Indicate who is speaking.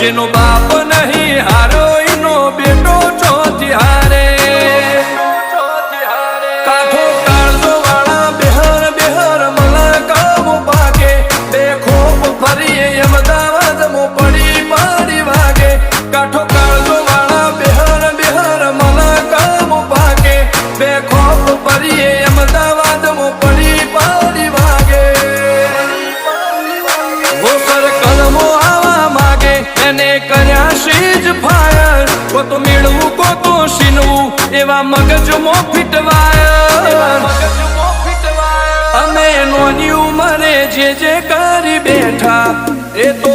Speaker 1: જેનો બાપ નહીં હારો એનો બેટો ચોથી હારે કાઠો કાળજો વાળા બેહર બેહર મલા કામો પાકે બે ખોપ ફરીએ અમદાવાદ મો પડી પાડી વાગે કાઠો કાળજો વાળા બેહર બેહર મલા કામો પાકે બે ખોપ ફરીએ અમદાવાદ મો પડી પાડી વાગે ગોસર કલમો આવા માગે એને કર્યા શીજ ફાયર કો તો મેળવું કો તો શીનવું એવા મગજમાં ફિટવાય અમે નોની ઉંમરે જે કરી બેઠા એ તો